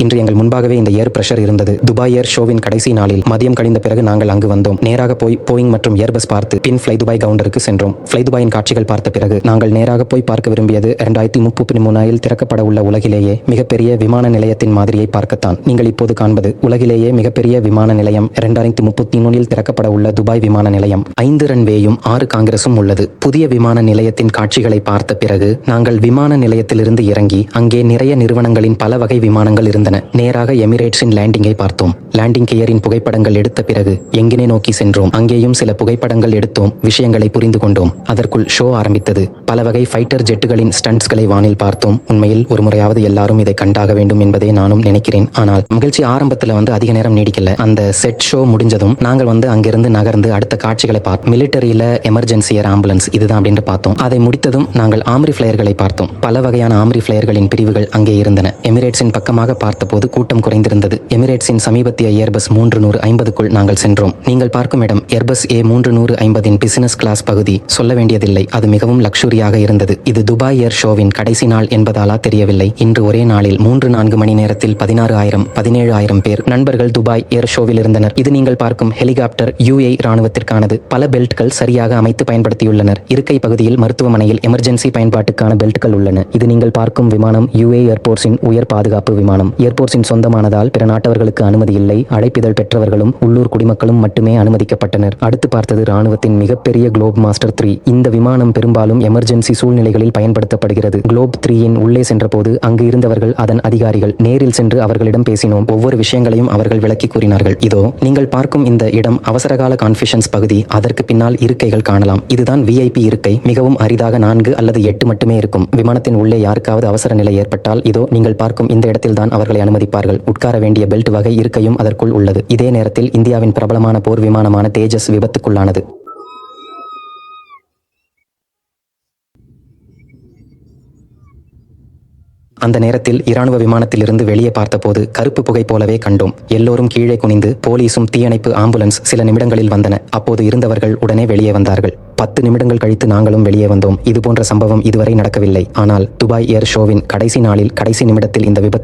இன்று எங்கள் முன்பாகவே இந்த ஏர் பிரஷர் இருந்தது. துபாய் ஏர் ஷோவின் கடைசி நாளில் மதியம் கழிந்த பிறகு நாங்கள் அங்கு வந்தோம். நேராக போய் போயிங் மற்றும் ஏர்பஸ் பார்த்து பின் ஃப்ளை துபாய் கவுண்டருக்கு சென்றோம். ஃப்ளை துபாயின் காட்சிகள் பார்த்த பிறகு நாங்கள் நேராக போய் பார்க்க விரும்பியது 2033 திறக்கப்பட உள்ள உலகிலேயே மிகப்பெரிய விமான நிலையத்தின் மாதிரியை பார்க்கத்தான். நீங்கள் இப்போது காண்பது உலகிலேயே மிகப்பெரிய விமான நிலையம் 2033 திறக்கப்பட உள்ள துபாய் விமான நிலையம். 5 ரன்வேயும் 6 காங்கிரஸும் உள்ளது. புதிய விமான நிலையத்தின் காட்சிகளை பார்த்த பிறகு நாங்கள் விமான நிலையத்திலிருந்து இறங்கி அங்கே நிறைய நிறுவனங்களின் பல வகை விமானங்கள் இருந்தன. நேராக எமிரேட்ஸின் லேண்டிங்கை பார்த்தோம். லேண்டிங் கியரின் புகைப்படங்கள் எடுத்த பிறகு எங்கினை நோக்கி சென்றோம். அங்கேயும் சில புகைப்படங்கள் எடுத்தோம். விஷயங்களை புரிந்து கொண்டோம். அதற்குள் ஷோ ஆரம்பித்தது. பல வகை ஃபைட்டர் ஜெட்டுகளின் ஸ்டண்ட்ஸ்களை வானில் பார்த்தோம். உண்மையில் ஒரு முறையாவது எல்லாரும் இதை கண்டாக வேண்டும் என்பதே நானும் நினைக்கிறேன். ஆனால் மகிழ்ச்சி ஆரம்பத்தில் அதிக நேரம் நீடிக்கல. அந்த செட் ஷோ முடிஞ்சதும் நாங்கள் அங்கிருந்து நகர்ந்து அடுத்த காட்சிகளை பார்த்தோம். மிலிட்டரியில எமர்ஜென்சி ஏர் ஆம்புலன்ஸ் இதுதான் அப்படின்னு பார்த்தோம். அதை முடித்ததும் நாங்கள் ஆம்ரி ஃபிளையர்களை பார்த்தோம். பல வகையான ஆம்ரி ஃபிளையர்களின் பிரிவுகள் அங்கே இருந்தன. எமிரேட்ஸின் பக்கமாக பார்த்தபோது கூட்டம் குறைந்திருந்தது. எமிரேட்ஸின் சமீபத்திய ஏர்பஸ் 350க்குள் நாங்கள் சென்றோம். நீங்கள் பார்க்கும் இடம் ஏர்பஸ் A350 பிசினஸ் கிளாஸ் பகுதி. சொல்ல வேண்டியதில்லை, அது மிகவும் லக்ஸுரியாக இருந்தது. இது துபாய் ஏர் ஷோவின் கடைசி நாள் என்பதாலா தெரியவில்லை. இன்று ஒரே நாளில் 3-4 மணி நேரத்தில் 16,000-17,000 பேர் நண்பர்கள் துபாய் ஏர் ஷோவில் இருந்தனர். இது நீங்கள் பார்க்கும் ஹெலிகாப்டர் UAE ராணுவத்திற்கானது. பல பெல்ட்கள் சரியாக அமைத்து பயன்படுத்தியுள்ளனர். இருக்கை பகுதியில் மருத்துவமனையில் எமர்ஜென்சி பயன்பாட்டுக்கான பெல்ட்கள் உள்ளன. இது நீங்கள் பார்க்கும் விமானம் UAE ஏர்போர்ட்ஸின் உயர் பாதுகாப்பு விமானம். ஏர்போர்ட்ஸின் சொந்தமானதால் பிற நாட்டவர்களுக்கு அனுமதி இல்லை. அழைப்பிதழ் பெற்றவர்களும் உள்ளூர் குடிமக்களும் மட்டுமே அனுமதிக்கப்பட்டனர். அடுத்து பார்த்தது ராணுவத்தின் மிகப்பெரிய குளோப் மாஸ்டர் 3. இந்த விமானம் பெரும்பாலும் எமர்ஜென்சி சூழ்நிலைகளில் பயன்படுத்தப்படுகிறது. குளோப் 3 உள்ளே சென்றபோது அங்கு இருந்தவர்கள் அதன் அதிகாரிகள். நேரில் சென்று அவர்களிடம் பேசினோம். ஒவ்வொரு விஷயங்களையும் அவர்கள் விளக்கி கூறினார்கள். இதோ நீங்கள் பார்க்கும் இந்த இடம் அவசரகால கான்ஃபிஷன்ஸ் பகுதி. அதற்கு பின்னால் இருக்கைகள் காணலாம். இதுதான் VIP இருக்கை. மிகவும் அரிதாக 4 அல்லது 8 மட்டுமே இருக்கும். விமானத்தின் உள்ளே யாருக்காவது அவசர நிலை ஏற்பட்டால் இதோ நீங்கள் பார்க்கும் இந்த இடத்தில் தான் அவர்களை அனுமதிப்பார்கள். உட்கார வேண்டிய பெல்ட் வகை இருக்கையும் அதற்குள் உள்ளது. இதே நேரத்தில் இந்தியாவின் பிரபலமான போர் விமானமான தேஜஸ் விபத்துக்குள்ளானது. அந்த நேரத்தில் இராணுவ விமானத்திலிருந்து வெளியே பார்த்தபோது கருப்பு புகை போலவே கண்டோம். எல்லோரும் கீழே குனிந்து போலீசும் தீயணைப்பு ஆம்புலன்ஸ் சில நிமிடங்களில் வந்தன. அப்போது இருந்தவர்கள் உடனே வெளியே வந்தார்கள். 10 நிமிடங்கள் கழித்து நாங்களும் வெளியே வந்தோம். இதுபோன்ற சம்பவம் இதுவரை நடக்கவில்லை. ஆனால் துபாய் ஏர் ஷோவின் கடைசி நாளில் கடைசி நிமிடத்தில் இந்த விபத்து